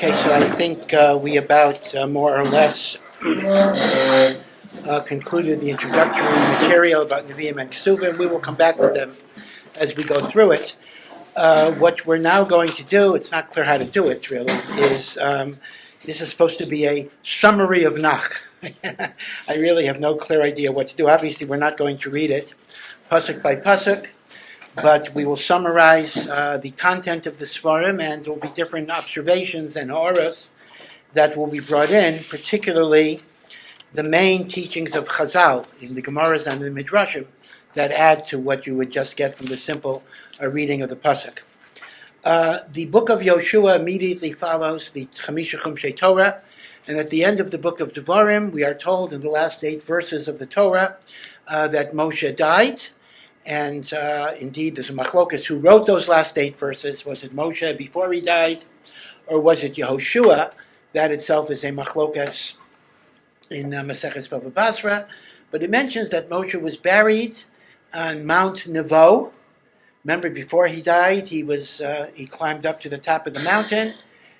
Okay, so I think we about more or less concluded the introductory material about Nevi'im and Ksuvim. We will come back to them as we go through it. What we're now going to do, it's not clear how to do it really, is this is supposed to be a summary of Nach. I really have no clear idea what to do. Obviously, we're not going to read it pasuk by pasuk, but we will summarize the content of the Svarim, and there will be different observations and auras that will be brought in, particularly the main teachings of Chazal in the Gemaras and the Midrashim that add to what you would just get from the simple reading of the pasuk. The book of Yoshua immediately follows the Chamisha Chumshei Torah, and at the end of the book of Devarim, we are told in the last 8 verses of the Torah that Moshe died. And indeed, there's a machlokas who wrote those last 8 verses. Was it Moshe before he died, or was it Yehoshua? That itself is a machlokas in Maseches Bava Basra. But it mentions that Moshe was buried on Mount Nevo. Remember, before he died, he climbed up to the top of the mountain,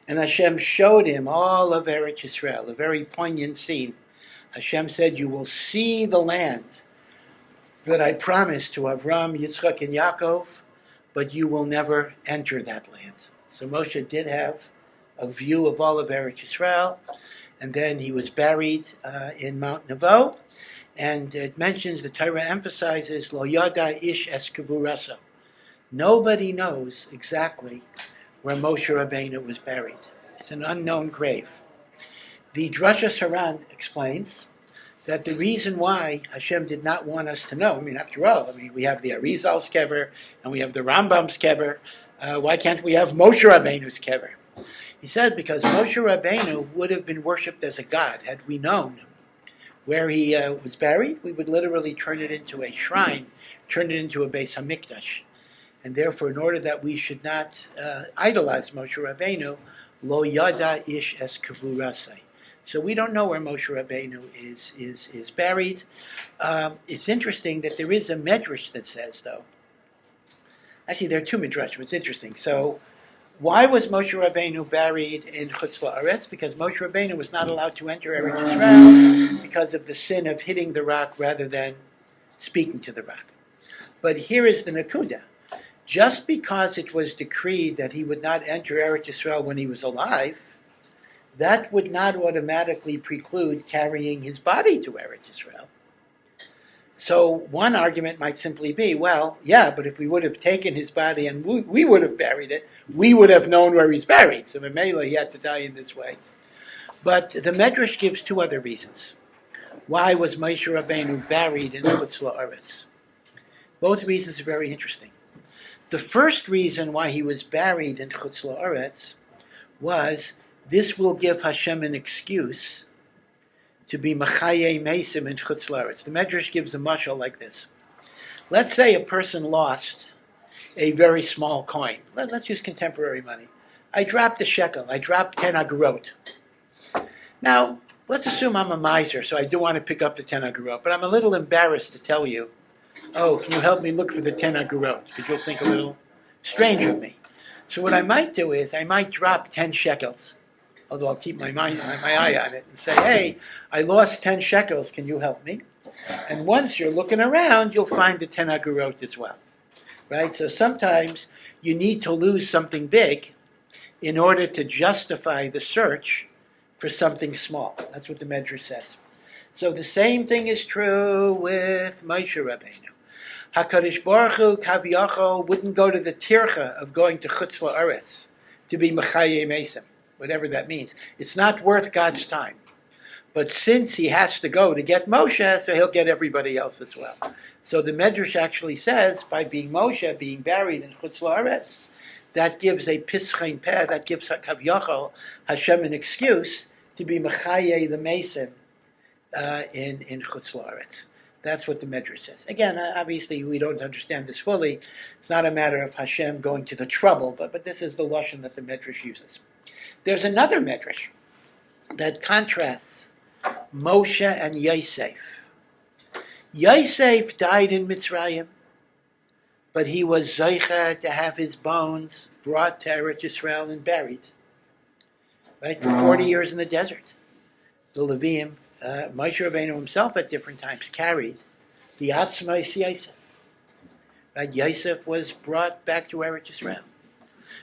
and Hashem showed him all of Eretz Yisrael, a very poignant scene. Hashem said, "You will see the land that I promised to Avram, Yitzchak, and Yaakov, but you will never enter that land." So Moshe did have a view of all of Eretz Yisrael, and then he was buried in Mount Nevo, and it mentions, the Torah emphasizes, Lo yada ish es kavuraso. Nobody knows exactly where Moshe Rabbeinu was buried. It's an unknown grave. The Drasha Saran explains that the reason why Hashem did not want us to know, after all, we have the Arizal's kever, and we have the Rambam's kever. Why can't we have Moshe Rabbeinu's kever? He said because Moshe Rabbeinu would have been worshipped as a god. Had we known where he was buried, we would literally turn it into a shrine, turn it into a Beis HaMikdash. And therefore, in order that we should not idolize Moshe Rabbeinu, lo yada ish es kavurasai. So we don't know where Moshe Rabbeinu is buried. It's interesting that there is a medrash that says, though. Actually, there are 2 midrashim. It's interesting. So, why was Moshe Rabbeinu buried in Chutz La'aretz? Because Moshe Rabbeinu was not allowed to enter Eretz Yisrael because of the sin of hitting the rock rather than speaking to the rock. But here is the Nakuda. Just because it was decreed that he would not enter Eretz Yisrael when he was alive, that would not automatically preclude carrying his body to Eretz Yisrael. So one argument might simply be, well, yeah, but if we would have taken his body and we would have buried it, we would have known where he's buried. So Memela, he had to die in this way. But the Medrash gives 2 other reasons. Why was Moshe Rabbeinu buried in Chutz La'aretz? Both reasons are very interesting. The first reason why he was buried in Chutz La'aretz was this will give Hashem an excuse to be Machaye Mesim in Chutz La'aretz. The Medrash gives a mashal like this. Let's say a person lost a very small coin. Let's use contemporary money. I dropped a shekel. I dropped 10 agorot. Now, let's assume I'm a miser, so I do want to pick up the 10 agorot, but I'm a little embarrassed to tell you, oh, can you help me look for the 10 agorot? Because you'll think a little strange of me. So what I might do is I might drop 10 shekels. Although I'll keep my eye on it and say, hey, I lost 10 shekels, can you help me? And once you're looking around, you'll find the 10 agorot as well. Right? So sometimes you need to lose something big in order to justify the search for something small. That's what the Medrash says. So the same thing is true with Moshe Rabbeinu. HaKadosh Baruch Hu, Kaviyachol, wouldn't go to the tircha of going to Chutz La'aretz to be Machaye Mesim, whatever that means. It's not worth God's time. But since he has to go to get Moshe, so he'll get everybody else as well. So the Medrash actually says, by being Moshe, being buried in Chutz La'aretz, that gives a Pischein Peh, that gives Kaviyachol, Hashem, an excuse to be Machaye the Mesim in Chutz La'aretz. That's what the Medrash says. Again, obviously, we don't understand this fully. It's not a matter of Hashem going to the trouble, but this is the lashon that the Medrash uses. There's another Medrash that contrasts Moshe and Yosef. Yosef died in Mitzrayim, but he was zeicha to have his bones brought to Eretz Yisrael and buried. right? For 40 years in the desert. The Levium, Moshe Rabbeinu himself at different times carried the Atzmais Yosef. Right? Yosef was brought back to Eretz Yisrael.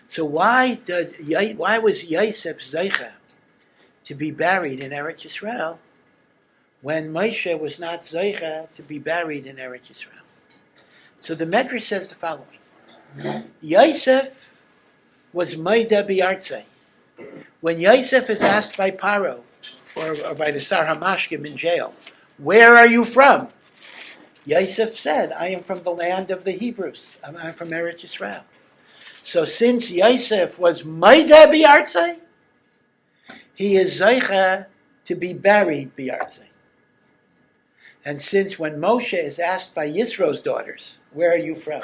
So why was Yosef Zeicha to be buried in Eretz Yisrael when Moshe was not Zeicha to be buried in Eretz Yisrael? So the Medrash says the following. Yosef was Maida B'Artzei. When Yosef is asked by Paro, or by the Sar HaMashkim in jail, where are you from? Yosef said, I am from the land of the Hebrews. I'm from Eretz Yisrael. So since Yosef was Maida B'Artzei, he is Zeicha to be buried B'Artzei. And since when Moshe is asked by Yisro's daughters, where are you from?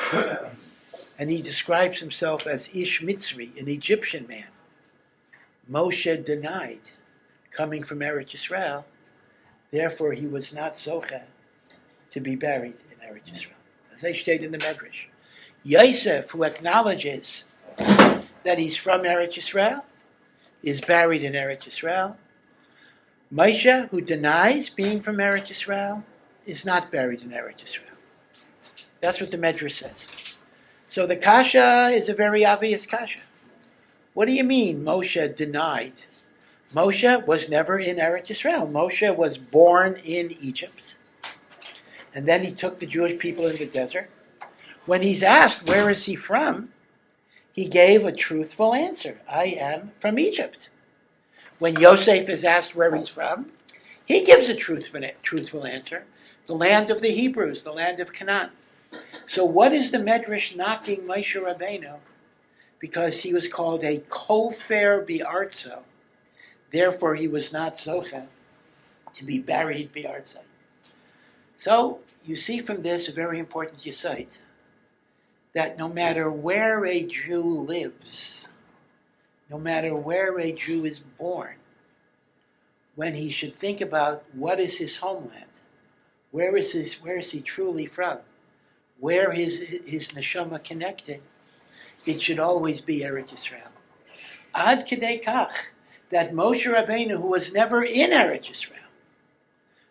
And he describes himself as Ish Mitzri, an Egyptian man, Moshe denied coming from Eretz Yisrael, therefore he was not Zocha to be buried in Eretz Yisrael. As they state in the Medrash, Yosef, who acknowledges that he's from Eretz Yisrael, is buried in Eretz Yisrael. Moshe, who denies being from Eretz Yisrael, is not buried in Eretz Yisrael. That's what the Medrash says. So the kasha is a very obvious kasha. What do you mean Moshe denied? Moshe was never in Eretz Yisrael. Moshe was born in Egypt. And then he took the Jewish people in the desert. When he's asked where is he from, he gave a truthful answer. I am from Egypt. When Yosef is asked where he's from, he gives a truthful answer. The land of the Hebrews, the land of Canaan. So what is the Medrash knocking Moshe Rabbeinu? Because he was called a kofer bi'artzo. Therefore he was not zocha to be buried bi'artzo. So you see from this a very important yesod, that no matter where a Jew lives, no matter where a Jew is born, when he should think about what is his homeland, where is he truly from, where his neshama connected, it should always be Eretz Yisrael. Ad kedei kach, that Moshe Rabbeinu, who was never in Eretz Yisrael,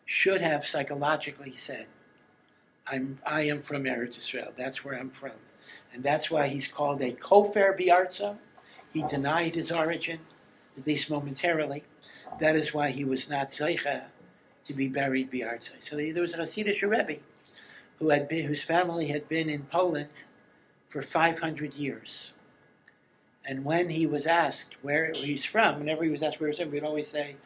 should have psychologically said, I am from Eretz Yisrael. That's where I'm from. And that's why he's called a kofer bi'artzo. He denied his origin, at least momentarily. That is why he was not zeicha to be buried bi'artzo. So there was a Hasidic Rebbe whose family had been in Poland for 500 years. And when he was asked where he's from, whenever he was asked where he's from, we'd always say,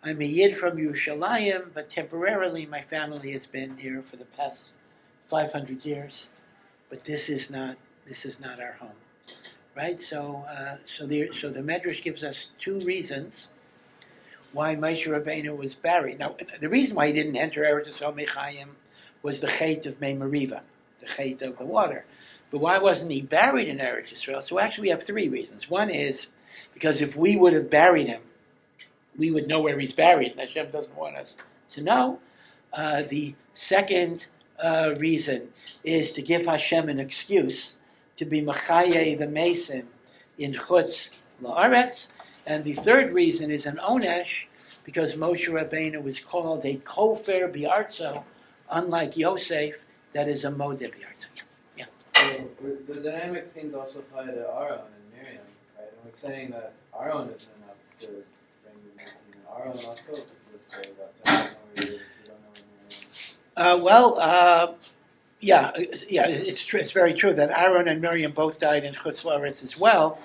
I'm a Yid from Yerushalayim, but temporarily my family has been here for the past 500 years. But this is not our home, right? So the Medrash gives us two reasons why Moshe Rabbeinu was buried. Now, the reason why he didn't enter Eretz Yisrael Mechayim was the chait of Mei Meriva, the chait of the water. But why wasn't he buried in Eretz Yisrael? So actually we have three reasons. One is because if we would have buried him, we would know where he's buried, and Hashem doesn't want us to know. The second reason is to give Hashem an excuse to be Machaye the Mason in Chutz La'aretz. And the third reason is an onesh, because Moshe Rabbeinu was called a kofer bi'artzo, unlike Yosef, that is a modeh bi'artzo. Yeah. So the dynamic seemed to also apply to Aaron and Miriam, right? And we're saying that Aaron isn't enough to bring the 19, and Aaron also was told that. It's true. It's very true that Aaron and Miriam both died in Chutz La'aretz as well.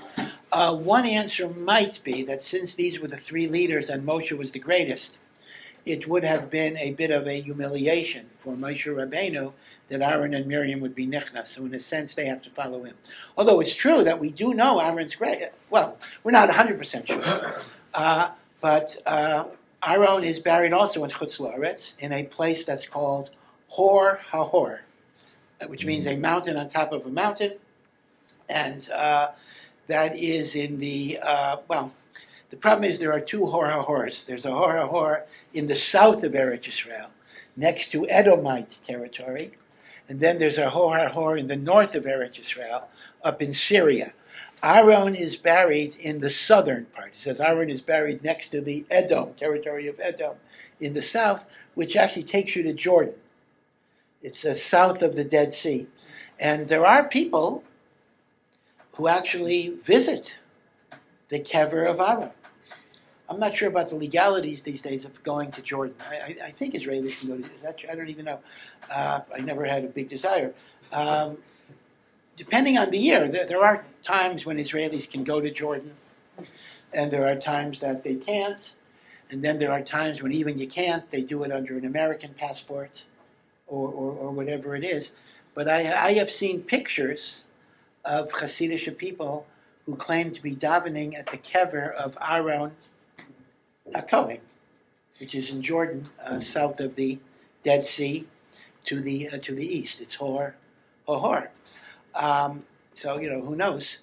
One answer might be that since these were the three leaders and Moshe was the greatest, it would have been a bit of a humiliation for Moshe Rabbeinu that Aaron and Miriam would be nichnas. So in a sense, they have to follow him. Although it's true that we do know Aaron's great. Well, we're not 100% sure. But Aaron is buried also in Chutz La'aretz in a place that's called Hor HaHor, which means a mountain on top of a mountain. And that is in the problem is there are two Hor HaHors. There's a Hor HaHor in the south of Eretz Yisrael, next to Edomite territory. And then there's a Hor HaHor in the north of Eretz Yisrael, up in Syria. Aaron is buried in the southern part. It says Aaron is buried next to the Edom, territory of Edom, in the south, which actually takes you to Jordan. It's south of the Dead Sea. And there are people who actually visit the kever of Aaron. I'm not sure about the legalities these days of going to Jordan. I think Israelis can go to Jordan. I don't even know. I never had a big desire. Depending on the year, there are times when Israelis can go to Jordan, and there are times that they can't. And then there are times when even you can't, they do it under an American passport or whatever it is. But I have seen pictures of Hasidic people who claim to be davening at the kever of Aaron HaKohen, which is in Jordan, south of the Dead Sea, to the east. It's Hor. So who knows?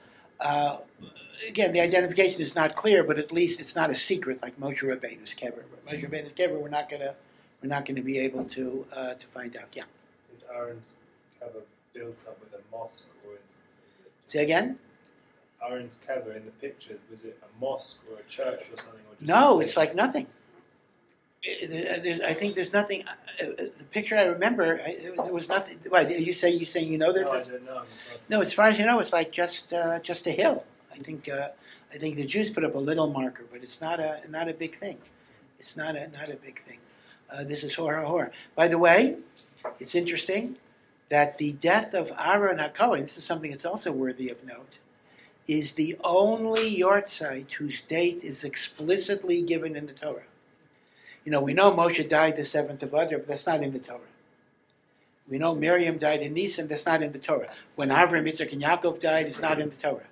Again, the identification is not clear, but at least it's not a secret like Moshe Rabbeinu's kever. Moshe Rabbeinu's kever, we're not going to be able to find out. Yeah. Is Aaron's kever built up with a mosque, or is? Say again. Aaron's kever in the picture, was it a mosque or a church or something? Or just No, it's like nothing. I think there's nothing. The picture I remember, there was nothing. Why? You saying you know that? No, I don't know. No, as far as you know, it's like just a hill. I think the Jews put up a little marker, but it's not a big thing. It's not a big thing. This is Hor. By the way, it's interesting that the death of Aaron HaKohen, this is something that's also worthy of note, is the only yahrzeit whose date is explicitly given in the Torah. We know Moshe died the 7th of Adar, but that's not in the Torah. We know Miriam died in Nisan, that's not in the Torah. When Avram, Yitzchak, and Yaakov died, it's not in the Torah.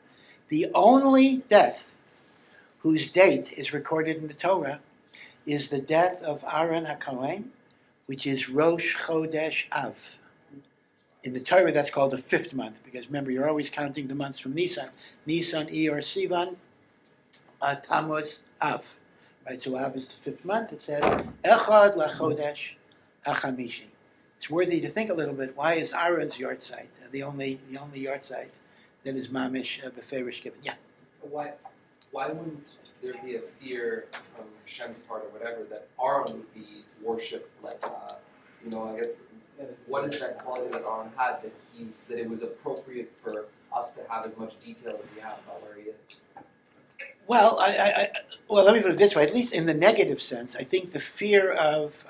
The only death whose date is recorded in the Torah is the death of Aaron HaKohen, which is Rosh Chodesh Av. In the Torah, that's called the 5th month, because remember, you're always counting the months from Nisan. Nisan, Iyar, Sivan, Tammuz, Av. Right, so Av is the 5th month. It says, Echad LaChodesh HaChamishi. It's worthy to think a little bit. Why is Aaron's yahrzeit the only yahrzeit that is mamish beferish given? Yeah. Why wouldn't there be a fear from Hashem's part or whatever that Aaron would be worshipped like, I guess, what is that quality that Aaron had that it was appropriate for us to have as much detail as we have about where he is? Well, let me put it this way. At least in the negative sense, I think the fear of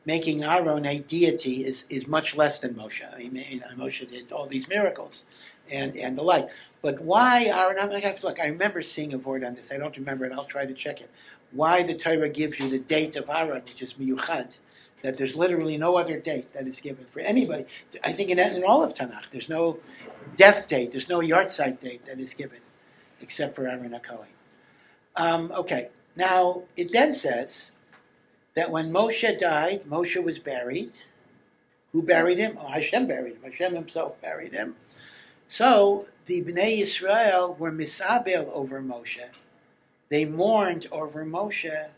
making Aaron a deity is much less than Moshe. I mean, Moshe did all these miracles and the like. But why Aaron? I remember seeing a word on this. I don't remember it. I'll try to check it. Why the Torah gives you the date of Aaron, which is miyuchad, that there's literally no other date that is given for anybody. I think in all of Tanakh, there's no death date, there's no yahrzeit date that is given, except for Aaron HaKohen. Okay, now it then says that when Moshe died, Moshe was buried. Who buried him? Oh, Hashem buried him. Hashem himself buried him. So the Bnei Yisrael were misabel over Moshe. They mourned over Moshe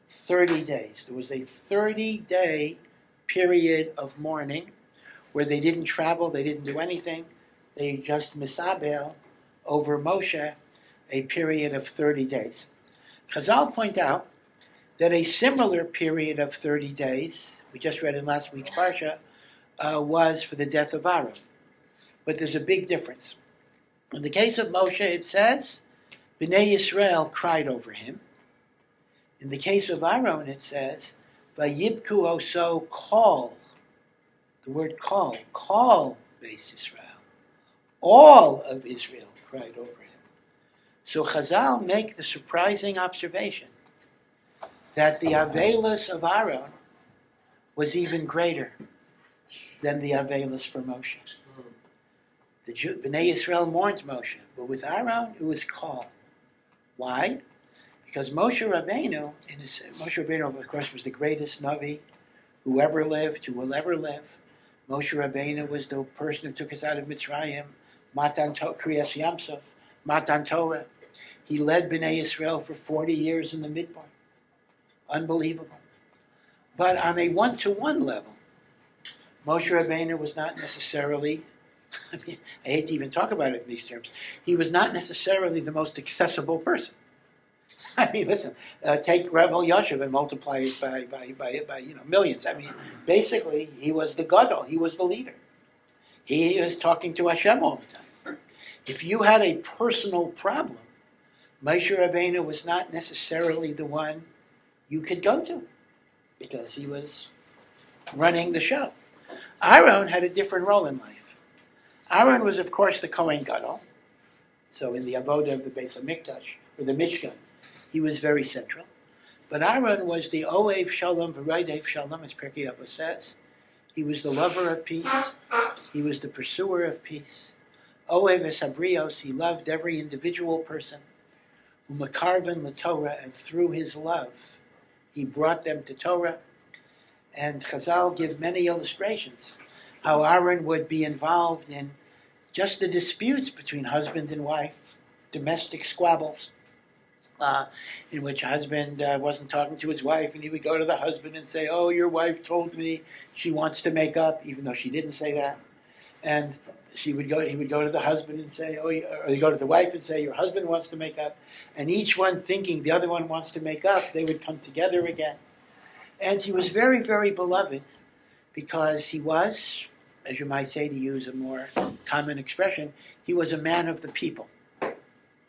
30 days. There was a 30-day period of mourning where they didn't travel, they didn't do anything. They just misabel over Moshe a period of 30 days. Chazal point out that a similar period of 30 days, we just read in last week's Parsha, was for the death of Aaron. But there's a big difference. In the case of Moshe, it says, Bnei Yisrael cried over him. In the case of Aaron, it says, Vayibku oso call. The word call Beis Yisrael. All of Israel cried over him. So Chazal make the surprising observation that the Avelis of Aaron was even greater than the Avelis for Moshe. The Bnei Yisrael mourns Moshe, but with Aaron it was call. Why? Because Moshe Rabbeinu, of course, was the greatest Navi who ever lived, who will ever live. Moshe Rabbeinu was the person who took us out of Mitzrayim, Matan Kriyas Yamsuf, Matan Torah. He led Bnei Yisrael for 40 years in the Midbar. Unbelievable. But on a one-to-one level, Moshe Rabbeinu was not necessarily I mean, I hate to even talk about it in these terms. He was not necessarily the most accessible person. I mean, listen, take Rav Yashiv and multiply it by millions. I mean, basically, he was the gadol. He was the leader. He was talking to Hashem all the time. If you had a personal problem, Moshe Rabbeinu was not necessarily the one you could go to because he was running the show. Aaron had a different role in life. Aaron was, of course, the Kohen Gadol. So in the avodah of the Beis HaMikdash, or the Mishkan, he was very central. But Aaron was the Oev Shalom, V'Raidev Shalom, as Pirkei Avos says. He was the lover of peace. He was the pursuer of peace. Oev Esabrios, he loved every individual person. Umakarvan LaTorah, and through his love, he brought them to Torah. And Chazal give many illustrations how Aaron would be involved in just the disputes between husband and wife, domestic squabbles, in which husband wasn't talking to his wife, and he would go to the husband and say, "Oh, your wife told me she wants to make up," even though she didn't say that. And he would go to the husband and say, or he'd go to the wife and say, "Your husband wants to make up," and each one thinking the other one wants to make up, they would come together again. And he was very, very beloved because he was, as you might say, to use a more common expression, he was a man of the people,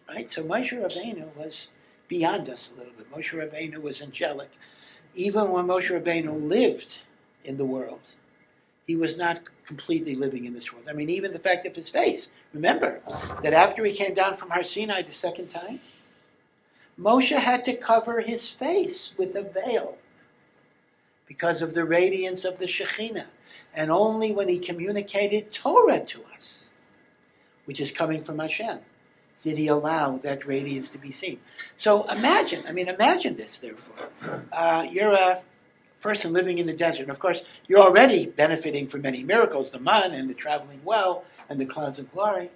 right? So Moshe Rabbeinu was beyond us a little bit. Moshe Rabbeinu was angelic. Even when Moshe Rabbeinu lived in the world, he was not completely living in this world. I mean, even the fact of his face. Remember that after he came down from Har Sinai the second time, Moshe had to cover his face with a veil because of the radiance of the Shekhinah. And only when he communicated Torah to us, which is coming from Hashem, did he allow that radiance to be seen. So imagine this, therefore. You're a person living in the desert. And of course, you're already benefiting from many miracles, the man and the traveling well and the clouds of glory.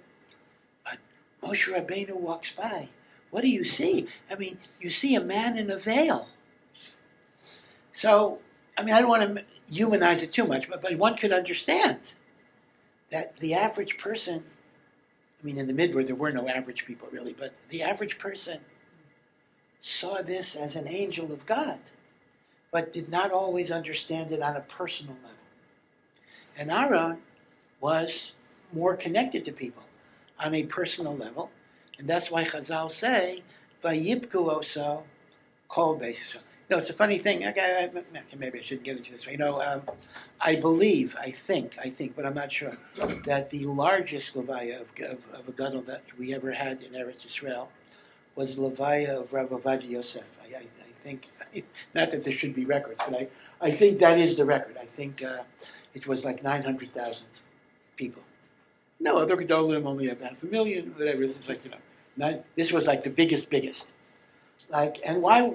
But Moshe Rabbeinu walks by. What do you see? I mean, you see a man in a veil. So, I don't want to humanize it too much, but one could understand that the average person, in the Midbar there were no average people really, but the average person saw this as an angel of God, but did not always understand it on a personal level. And Aaron was more connected to people on a personal level, and that's why Chazal say, "Vayibku oso kol beis Yisrael." It's a funny thing. Maybe I shouldn't get into this. I think, but I'm not sure, that the largest levaya of a gadol that we ever had in Eretz Yisrael was the levaya of Rav Ovadia Yosef. I think, not that there should be records, but I think that is the record. I think it was like 900,000 people. No other gedolim only have 500,000, whatever. It's like, this was like the biggest. And why?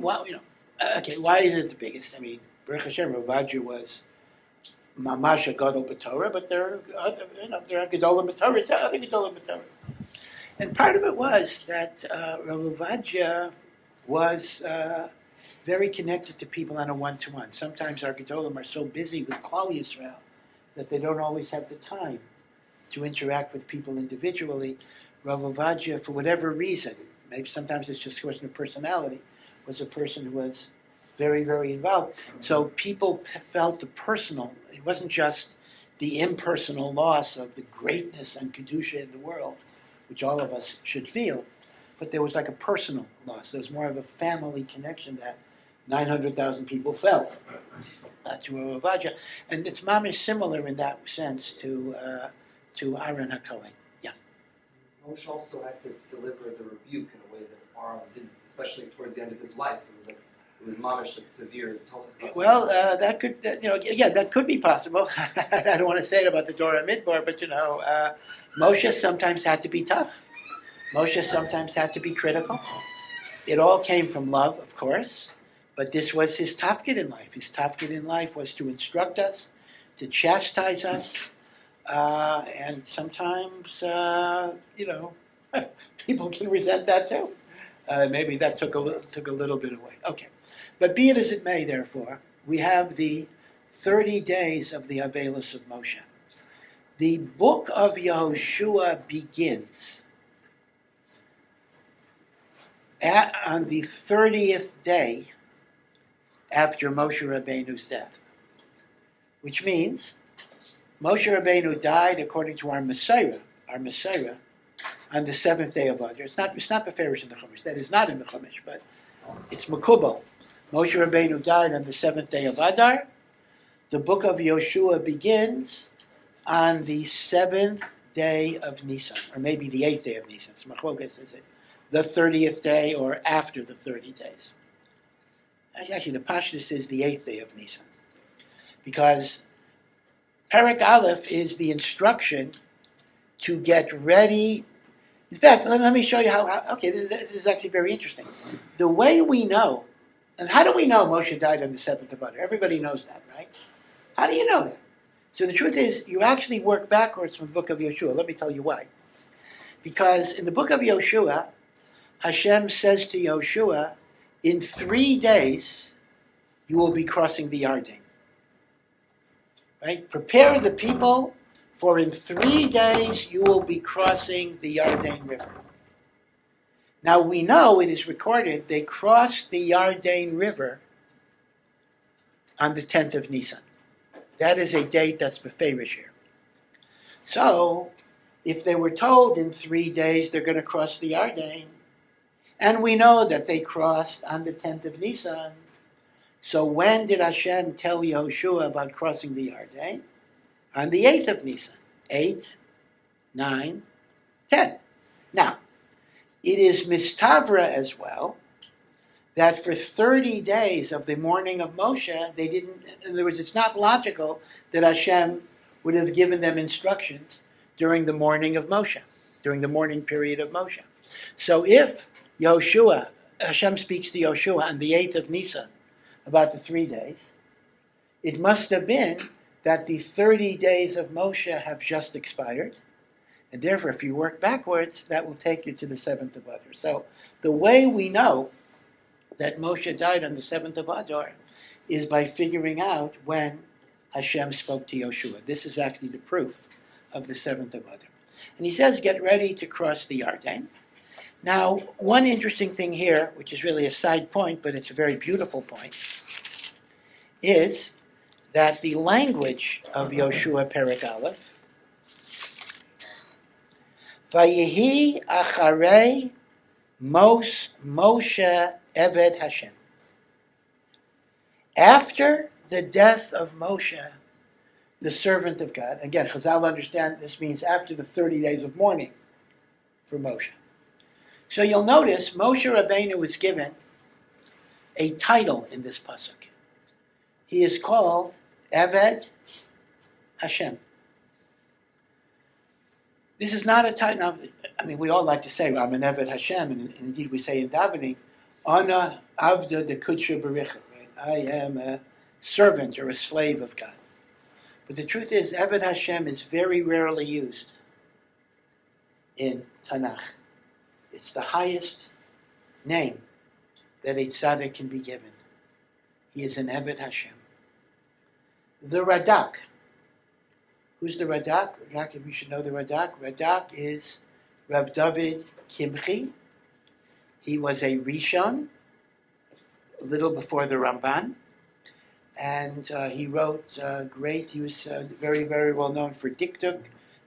Okay, why is it the biggest? Baruch Hashem, Rav Ovadia was mamash a gadol b'Torah, but there are gedolim b'Torah to other gedolim b'Torah. And part of it was that Rav Ovadia was very connected to people on a one-to-one. Sometimes our gedolim are so busy with Klal Yisrael that they don't always have the time to interact with people individually. Rav Ovadia, for whatever reason, maybe sometimes it's just a question of personality, was a person who was very, very involved. So people felt the personal. It wasn't just the impersonal loss of the greatness and kedusha in the world, which all of us should feel, but there was like a personal loss. There was more of a family connection that 900,000 people felt to Rav Ovadia. And it's mamish similar in that sense to Aaron HaKohen. Yeah. Moshe also had to deliver the rebuke in a way that Aaron didn't, especially towards the end of his life. It was mamish, like severe. Well, that could be possible. I don't want to say it about the Dora Midbar, but Moshe sometimes had to be tough. Moshe sometimes had to be critical. It all came from love, of course, but this was his tafkid in life. His tafkid in life was to instruct us, to chastise us, and sometimes, people can resent that too. Maybe that took a little bit away. Okay. But be it as it may, therefore, we have the 30 days of the Avelos of Moshe. The book of Yehoshua begins on the 30th day after Moshe Rabbeinu's death, which means Moshe Rabbeinu died according to our Messiah, on the 7th day of Adar. It's not Beferish in the Chumash. That is not in the Chumash, but it's Makubal. Moshe Rabbeinu died on the 7th day of Adar. The book of Yehoshua begins on the 7th day of Nisan, or maybe the 8th day of Nisan. So Machlokas is it the 30th day or after the 30 days? Actually, the Pashtus is the 8th day of Nisan, because Perek Aleph is the instruction to get ready. In fact, let me show you how okay, this is actually very interesting. The way we know, and how do we know Moshe died on the 7th of Adar? Everybody knows that, right? How do you know that? So the truth is, you actually work backwards from the book of Yehoshua. Let me tell you why. Because in the book of Yehoshua, Hashem says to Yehoshua, in 3 days, you will be crossing the Yarden. Right? Prepare the people, for in 3 days you will be crossing the Yarden River. Now we know it is recorded they crossed the Yarden River on the 10th of Nisan. That is a date that's beferish here. So, if they were told in 3 days they're going to cross the Yarden, and we know that they crossed on the 10th of Nisan, so when did Hashem tell Yehoshua about crossing the Yarden? On the 8th of Nisan. 8, 9, 10. Now, it is mistavra as well that for 30 days of the mourning of Moshe, they didn't, in other words, it's not logical that Hashem would have given them instructions during the mourning of Moshe, during the mourning period of Moshe. So if Hashem speaks to Yehoshua on the 8th of Nisan about the 3 days, it must have been that the 30 days of Moshe have just expired, and therefore if you work backwards, that will take you to the 7th of Adar. So the way we know that Moshe died on the 7th of Adar is by figuring out when Hashem spoke to Yehoshua. This is actually the proof of the 7th of Adar. And he says, get ready to cross the Yarden. Now, one interesting thing here, which is really a side point, but it's a very beautiful point, is that the language of Yehoshua Perek Aleph, Vayehi acharei Moshe Eved Hashem. After the death of Moshe, the servant of God, again, Chazal understand this means after the 30 days of mourning for Moshe. So you'll notice Moshe Rabbeinu was given a title in this pasuk. He is called Eved Hashem. This is not a title. I mean, we all like to say, well, I'm an Eved Hashem, and indeed we say in davening, Ana Avda de Kudsha Baricha. I am a servant or a slave of God. But the truth is, Eved Hashem is very rarely used in Tanakh. It's the highest name that a tzaddik can be given. He is an Eved Hashem. The Radak. Who's the Radak? We should know the Radak. Radak is Rav David Kimchi. He was a Rishon, a little before the Ramban. And he wrote he was very, very well known for diktuk,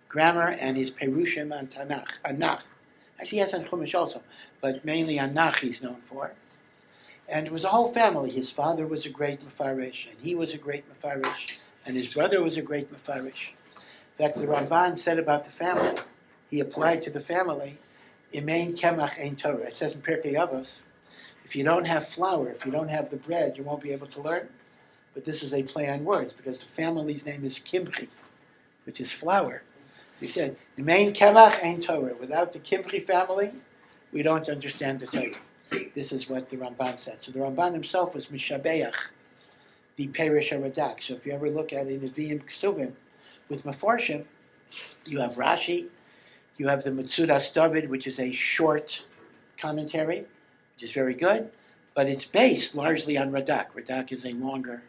grammar, and his perushim on Tanakh. Actually, he has on Chumash also, but mainly on Nach he's known for. And it was a whole family. His father was a great Mefarish, and he was a great Mefarish, and his brother was a great Mefarish. In fact, the Ramban said about the family, he applied to the family, Imein Kemach Ein Torah. It says in Pirkei Avos, if you don't have flour, if you don't have the bread, you won't be able to learn. But this is a play on words, because the family's name is Kimchi, which is flour. He said, the main Kemach Ein Torah. Without the Kimchi family, we don't understand the Torah. This is what the Ramban said. So the Ramban himself was Mishabeach, the Perish HaRadak. So if you ever look at Nevi'im Ksuvim with Mefarshim, you have Rashi, you have the Metzudas David, which is a short commentary, which is very good, but it's based largely on Radak. Radak is a longer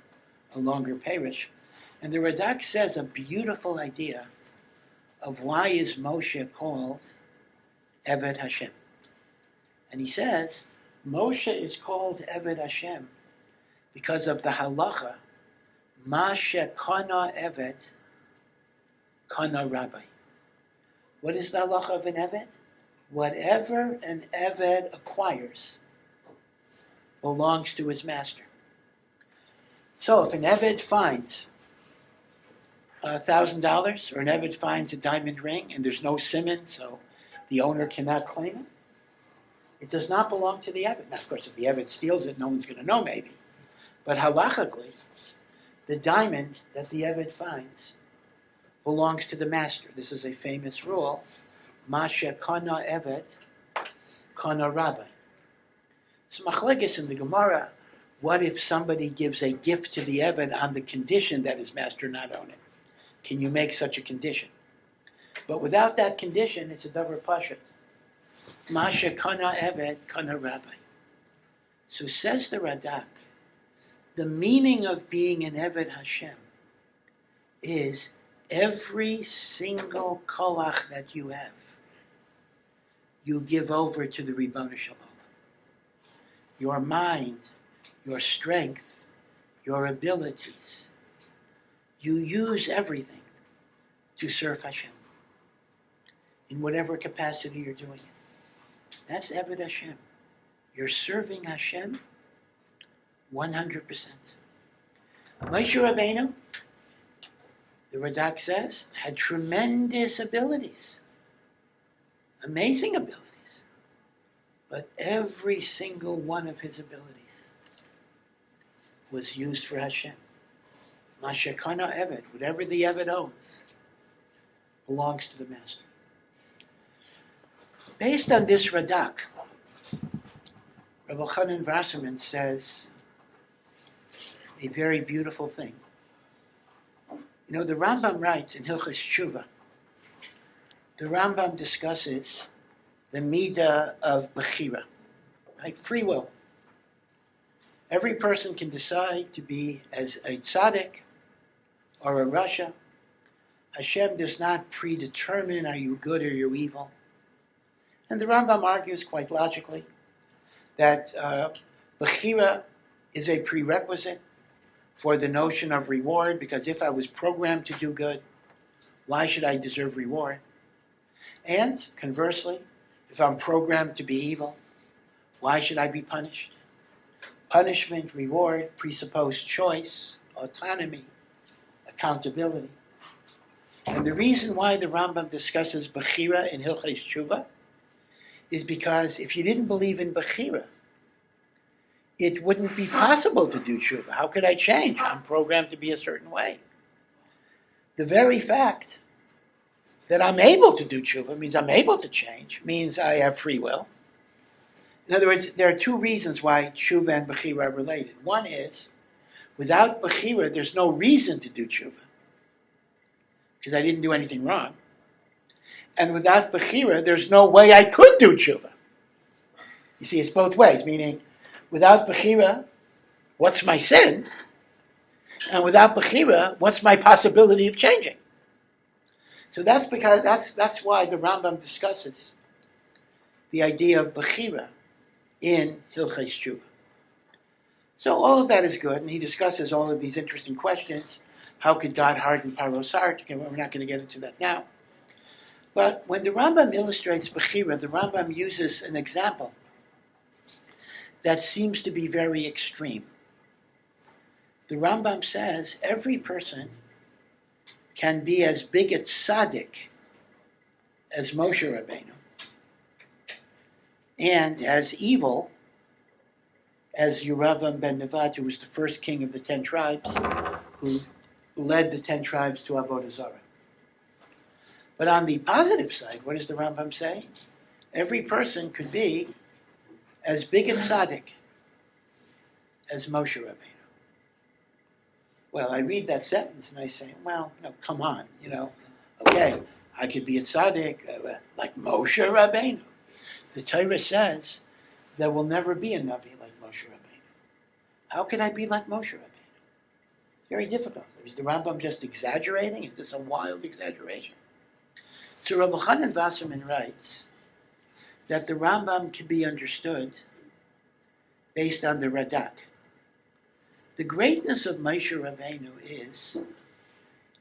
Perish. And the Radak says a beautiful idea of why is Moshe called Eved Hashem. And he says, Moshe is called Eved Hashem because of the halacha, Ma shekana Eved, kana Rabbi. What is the halacha of an Eved? Whatever an Eved acquires belongs to his master. So if an Eved finds $1,000, or an Eved finds a diamond ring and there's no simon, so the owner cannot claim it, it does not belong to the Eved. Now, of course, if the Eved steals it, no one's going to know maybe. But halachically, the diamond that the Eved finds belongs to the master. This is a famous rule. Masha kana Eved, kana Rabbi. It's machlekes in the Gemara. What if somebody gives a gift to the Eved on the condition that his master not own it? Can you make such a condition? But without that condition, it's a davar pashat. Masha kana Eved, kana Rabbi. So says the Radak, the meaning of being an Eved Hashem is every single koach that you have, you give over to the Ribono Shel Olam. Your mind, your strength, your abilities, you use everything to serve Hashem in whatever capacity you're doing it. That's Eved Hashem. You're serving Hashem 100%. Moshe Rabbeinu, the Radak says, had tremendous abilities, amazing abilities, but every single one of his abilities was used for Hashem. Mashakana Eved, whatever the Eved owns, belongs to the master. Based on this Radak, Rabbi Chanan Wasserman says a very beautiful thing. You know, the Rambam writes in Hilchos Tshuva, the Rambam discusses the midah of bechira, right? Free will. Every person can decide to be as a tzaddik or a rasha. Hashem does not predetermine are you good or you're evil. And the Rambam argues quite logically that bechira is a prerequisite for the notion of reward, because if I was programmed to do good, why should I deserve reward? And conversely, if I'm programmed to be evil, why should I be punished? Punishment, reward, presuppose choice, autonomy, accountability. And the reason why the Rambam discusses bechira in Hilchos Tshuva is because if you didn't believe in bechira, it wouldn't be possible to do tshuva. How could I change? I'm programmed to be a certain way. The very fact that I'm able to do tshuva means I'm able to change, means I have free will. In other words, there are two reasons why tshuva and bechira are related. One is, without bechira, there's no reason to do tshuva, because I didn't do anything wrong. And without bechira, there's no way I could do tshuva. You see, it's both ways, meaning, without bechira, what's my sin? And without bechira, what's my possibility of changing? So that's why the Rambam discusses the idea of bechira in Hilchos Tshuva. So all of that is good, and he discusses all of these interesting questions. How could God harden Paro's heart? Okay, well, we're not going to get into that now. But when the Rambam illustrates bechira, the Rambam uses an example that seems to be very extreme. The Rambam says every person can be as big a tzaddik as Moshe Rabbeinu, and as evil as Yeravam ben Nevat, who was the first king of the 10 tribes, who led the 10 tribes to Avodah Zarah. But on the positive side, what does the Rambam say? Every person could be as big a tzaddik as Moshe Rabbeinu. Well, I read that sentence and I say, well, no, come on, okay, I could be a tzaddik like Moshe Rabbeinu. The Torah says there will never be a Navi like Moshe Rabbeinu. How can I be like Moshe Rabbeinu? It's very difficult. Is the Rambam just exaggerating? Is this a wild exaggeration? So Rabbi Chanan Wasserman writes that the Rambam can be understood based on the Radak. The greatness of Moshe Rabbeinu is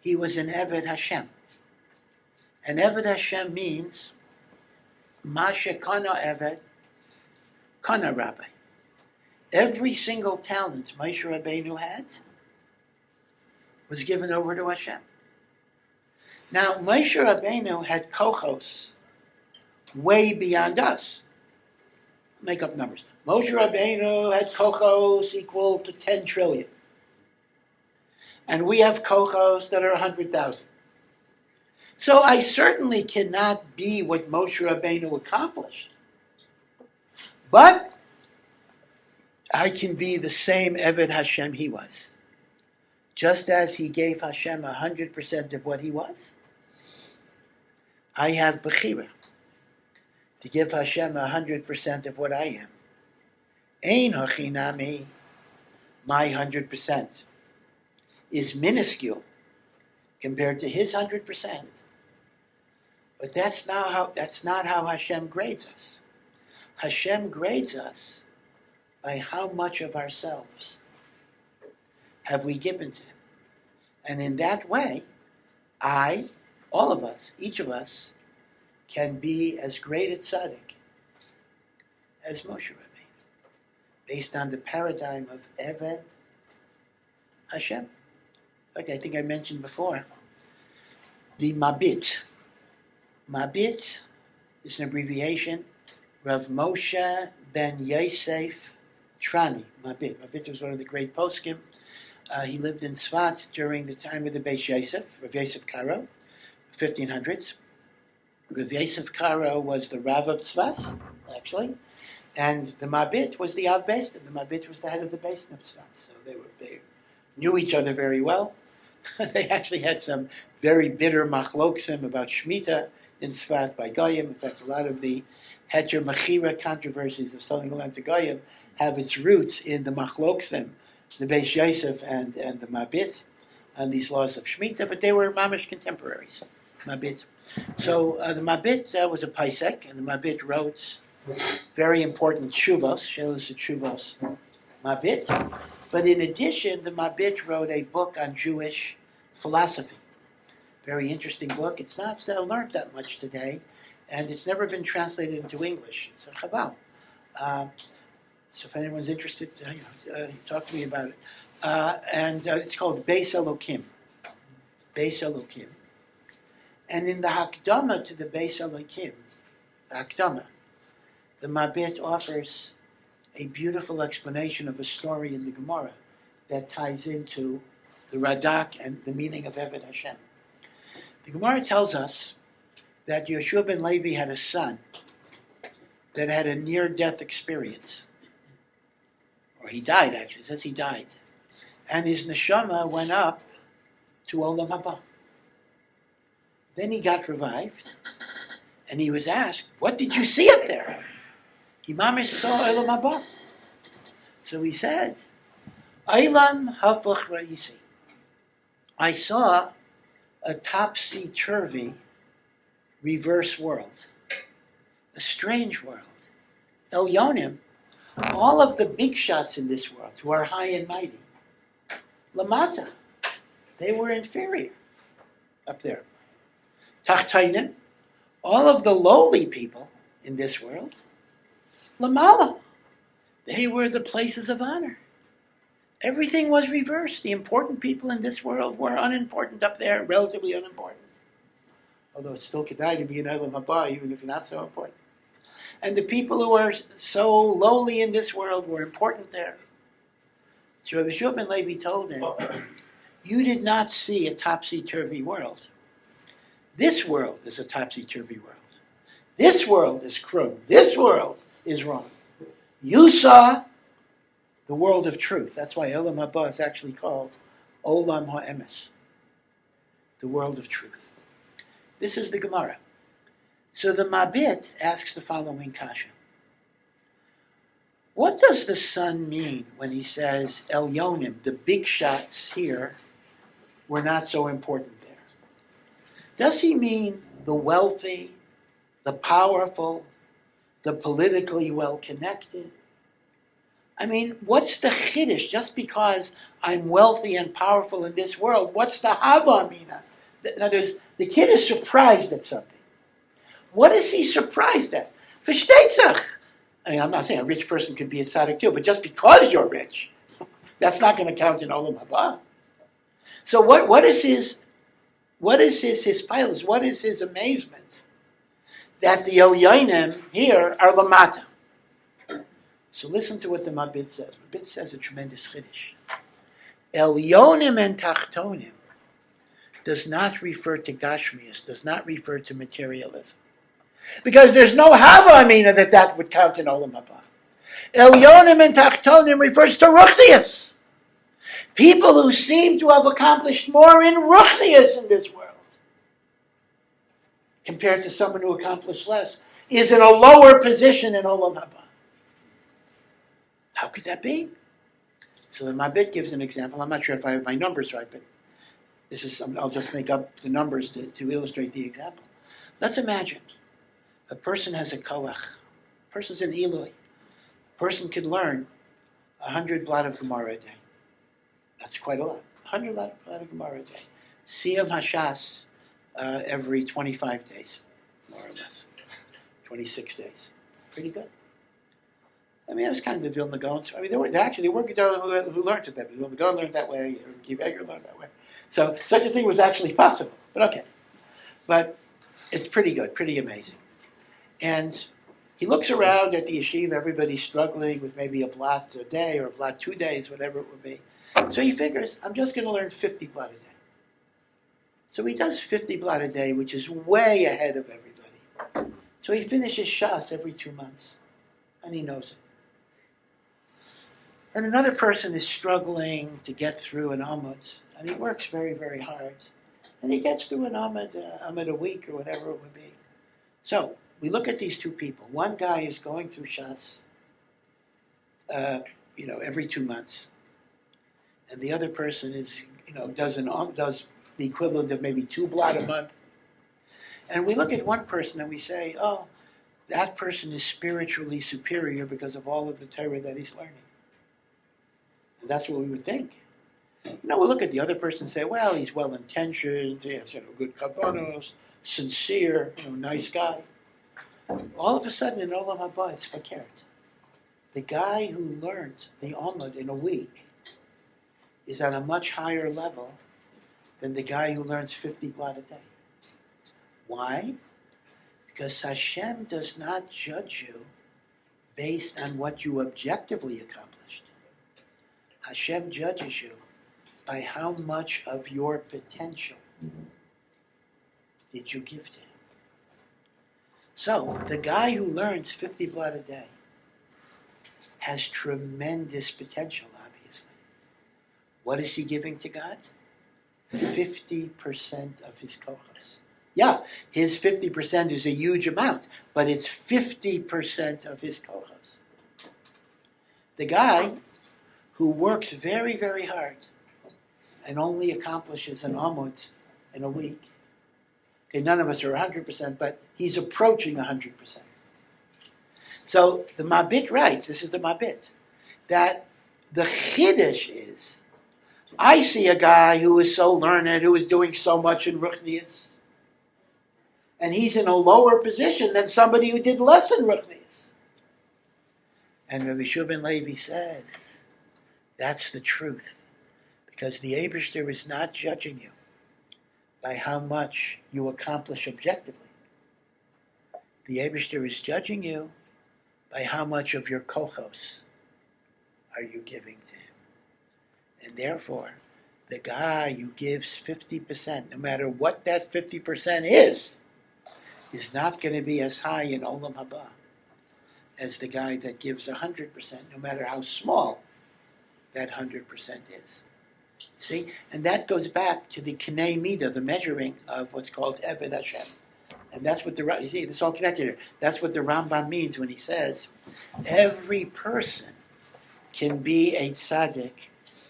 he was an Eved Hashem. And Eved Hashem means Mashe Kana Eved, Kana Rabbi. Every single talent Moshe Rabbeinu had was given over to Hashem. Now, Moshe Rabbeinu had kochos way beyond us. Make up numbers. Moshe Rabbeinu had kochos equal to 10 trillion. And we have kochos that are 100,000. So I certainly cannot be what Moshe Rabbeinu accomplished. But I can be the same Eved Hashem he was. Just as he gave Hashem 100% of what he was, I have Bechira to give Hashem 100% of what I am. Ein hachinami, my 100% is minuscule compared to his 100%. But that's not how Hashem grades us. Hashem grades us by how much of ourselves have we given to him. And in that way, all of us, each of us, can be as great a tzaddik as Moshe Rabbeinu, based on the paradigm of Eved Hashem. Like I think I mentioned before, the Mabit. Mabit is an abbreviation, Rav Moshe ben Yosef Trani, Mabit. Mabit was one of the great poskim. He lived in Tzfat during the time of the Beis Yosef, Rav Yosef Karo, 1500s. Rav Yosef Karo was the Rav of Tzfat, actually, and the Mabit was the Av Beis. The Mabit was the head of the Beis of Tzfat. So they knew each other very well. They actually had some very bitter machloksim about Shemitah in Tzfat by Goyim. In fact, a lot of the Heter Mechira controversies of selling the land to Goyim have its roots in the machloksim, the Beis Yosef and the Mabit, and these laws of Shemitah, but they were mamish contemporaries, Mabit. So the Mabit was a paisek, and the Mabit wrote very important shuvos, shelos shuvos, Mabit. But in addition, the Mabit wrote a book on Jewish philosophy. Very interesting book. It's not learned that much today, and it's never been translated into English. So chabal. So if anyone's interested, talk to me about it. And it's called Beis Elokim. Beis Elokim. And in the Hakdama to the Beis Elokim, the Hakdama, the Mabit offers a beautiful explanation of a story in the Gemara that ties into the Radak and the meaning of Eved Hashem. The Gemara tells us that Yeshua ben Levi had a son that had a near-death experience. Or he died, actually. It says he died. And his neshama went up to Olam Haba. Then he got revived, and he was asked, "What did you see up there?" He mamish saw Olam Haba. So he said, "Olam hafuch ra'isi." I saw a topsy-turvy reverse world, a strange world. Elyonim, all of the big shots in this world who are high and mighty, lamata, they were inferior up there. Tachtainim, all of the lowly people in this world, lamala, they were the places of honor. Everything was reversed. The important people in this world were unimportant up there, relatively unimportant. Although it's still kedai to be an Olam Haba, even if you're not so important. And the people who were so lowly in this world were important there. So Rabbi Yeshua ben Levi told him, "You did not see a topsy-turvy world. This world is a topsy-turvy world. This world is krum. This world is wrong. You saw the world of truth." That's why Olam Haba is actually called Olam HaEmes, the world of truth. This is the Gemara. So the Mabit asks the following kasha. What does the son mean when he says Elyonim, the big shots here, were not so important there? Does he mean the wealthy, the powerful, the politically well-connected? I mean, what's the chiddush? Just because I'm wealthy and powerful in this world, what's the havamina? Now, the kid is surprised at something. What is he surprised at? Versteht. I mean, I'm not saying a rich person could be a tzaddik too, but just because you're rich, that's not going to count in Olam Haba. So what is his pilus? What is his amazement? That the Elyonim here are lamata. So listen to what the Mabit says. Mabit says a tremendous chiddush. Elyonim and Tachtonim does not refer to Gashmias, does not refer to materialism. Because there's no Hava Amina that would count in Olam Haba. Elyonim and Tachtonim refers to Ruchnias. People who seem to have accomplished more in Ruchnias in this world compared to someone who accomplished less is in a lower position in Olam Haba. How could that be? So the Mabit gives an example. I'm not sure if I have my numbers right, but this is something, I'll just make up the numbers to illustrate the example. Let's imagine a person has a koach. A person's an Eloi. A person could learn 100 blot of Gemara a day. That's quite a lot. 100 blot of Gemara a day. Siyam Hashas every 25 days, more or less. 26 days. Pretty good. I mean, that's kind of the Vilna Gaon. I mean, there were Gedolim who learned it that way. Vilna Gaon learned that way, or Kiv Eger learned that way. So such a thing was actually possible. But okay. But it's pretty good, pretty amazing. And he looks around at the yeshiva, everybody's struggling with maybe a blot a day or a blot 2 days, whatever it would be. So he figures, I'm just going to learn 50 blot a day. So he does 50 blot a day, which is way ahead of everybody. So he finishes Shas every 2 months. And he knows it. And another person is struggling to get through an Amud, and he works very, very hard. And he gets through an Amud a week or whatever it would be. So we look at these two people. One guy is going through Shas, every 2 months, and the other person is, does the equivalent of maybe 2 blot a month. And we look at one person and we say, oh, that person is spiritually superior because of all of the Torah that he's learning. And that's what we would think. We look at the other person and say, well, he's well-intentioned, he has good kabbanos, sincere, nice guy. All of a sudden in Olam Haba, it's fakert. The guy who learned the Amud in a week is at a much higher level than the guy who learns 50 blot a day. Why? Because Hashem does not judge you based on what you objectively accomplished. Hashem judges you by how much of your potential did you give to him. So, the guy who learns 50 blot a day has tremendous potential, obviously. What is he giving to God? 50% of his kochos. Yeah, his 50% is a huge amount, but it's 50% of his kochos. The guy who works very, very hard and only accomplishes an Amud in a week. Okay, none of us are 100%, but he's approaching 100%. So the Mabit writes, this is the Mabit, that the Chiddush is, I see a guy who is so learned, who is doing so much in Ruchnias, and he's in a lower position than somebody who did less in Ruchnias. And Rabbi Shua ben Levi says, that's the truth. Because the Eibishter is not judging you by how much you accomplish objectively. The Eibishter is judging you by how much of your kochos are you giving to him. And therefore, the guy who gives 50%, no matter what that 50% is not going to be as high in Olam Haba as the guy that gives 100%, no matter how small that 100% is. See? And that goes back to the Kinei Midah, the measuring of what's called Eved Hashem. And that's what you see, it's all connected here. That's what the Rambam means when he says, every person can be a tzaddik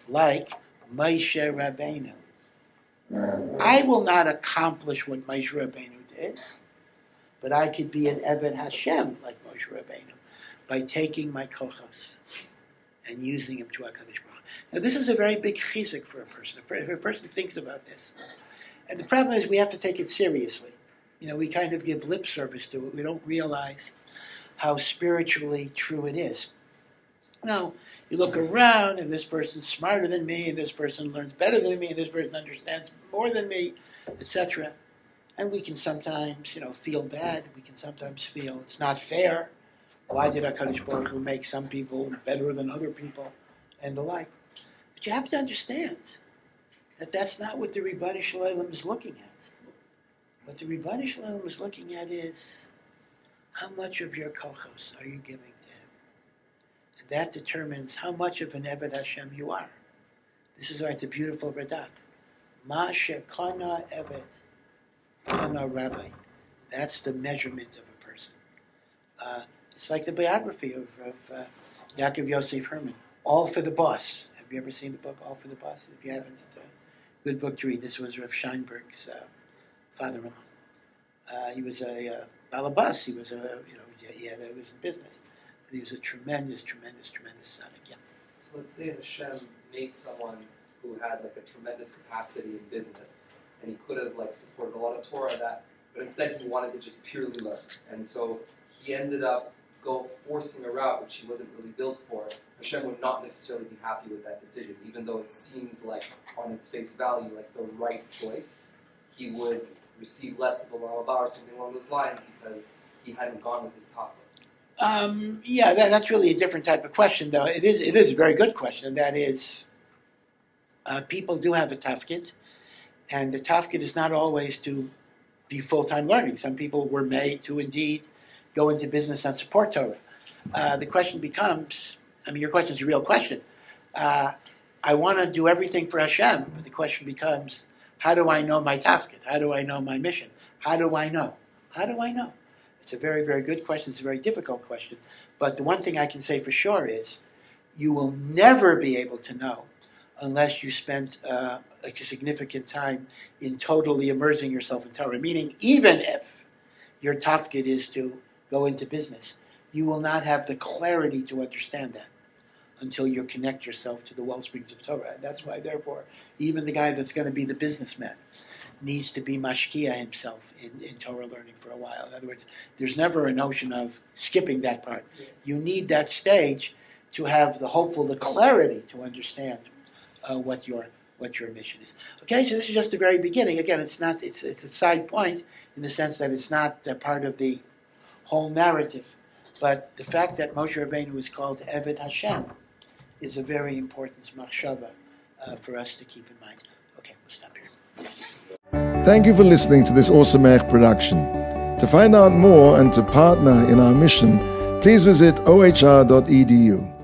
like Moshe Rabbeinu. I will not accomplish what Moshe Rabbeinu did, but I could be an Eved Hashem like Moshe Rabbeinu by taking my kochos and using them to HaKadosh Baruch Hu. Now this is a very big chizuk for a person. If a person thinks about this. And the problem is we have to take it seriously. We kind of give lip service to it. We don't realize how spiritually true it is. Now, you look around and this person's smarter than me, and this person learns better than me, and this person understands more than me, etc. And we can sometimes, feel bad. We can sometimes feel it's not fair. Why did HaKadosh Baruch Hu make some people better than other people, and the like? But you have to understand that that's not what the Ribono Shel Olam is looking at. What the Ribono Shel Olam is looking at is how much of your kochos are you giving to him? And that determines how much of an Eved Hashem you are. This is why it's a beautiful Radak. Ma shekana Eved, kana Rabbi. That's the measurement of a person. It's like the biography of Yaakov Yosef Herman, All for the Boss. Have you ever seen the book, All for the Boss? If you haven't, it's a good book to read. This was Rav Scheinberg's father-in-law. He was a balabas. He was he was in business. But he was a tremendous tzaddik. Yeah. So let's say Hashem made someone who had a tremendous capacity in business, and he could have supported a lot of Torah that, but instead he wanted to just purely learn, and so he ended up forcing a route which he wasn't really built for. Hashem would not necessarily be happy with that decision, even though it seems like on its face value the right choice. He would receive less of a malabah or something along those lines because he hadn't gone with his top list. That's really a different type of question, though. It is a very good question, and that is, people do have a tafkid, and the tafkid is not always to be full-time learning. Some people were made to indeed go into business and support Torah. The question becomes, your question is a real question. I want to do everything for Hashem, but the question becomes, how do I know my tafkid? How do I know my mission? How do I know? It's a very, very good question. It's a very difficult question. But the one thing I can say for sure is you will never be able to know unless you spend a significant time in totally immersing yourself in Torah. Meaning, even if your tafkid is to go into business, you will not have the clarity to understand that until you connect yourself to the well springs of Torah. And that's why, therefore, even the guy that's going to be the businessman needs to be mashkia himself in Torah learning for a while. In other words, there's never a notion of skipping that part. You need that stage to have the clarity to understand what your mission is. Okay, so this is just the very beginning. Again, it's a side point in the sense that it's not part of the whole narrative. But the fact that Moshe Rabbeinu was called Eved Hashem is a very important machshava for us to keep in mind. Okay, we'll stop here. Thank you for listening to this Awesome Ech production. To find out more and to partner in our mission, please visit ohr.edu.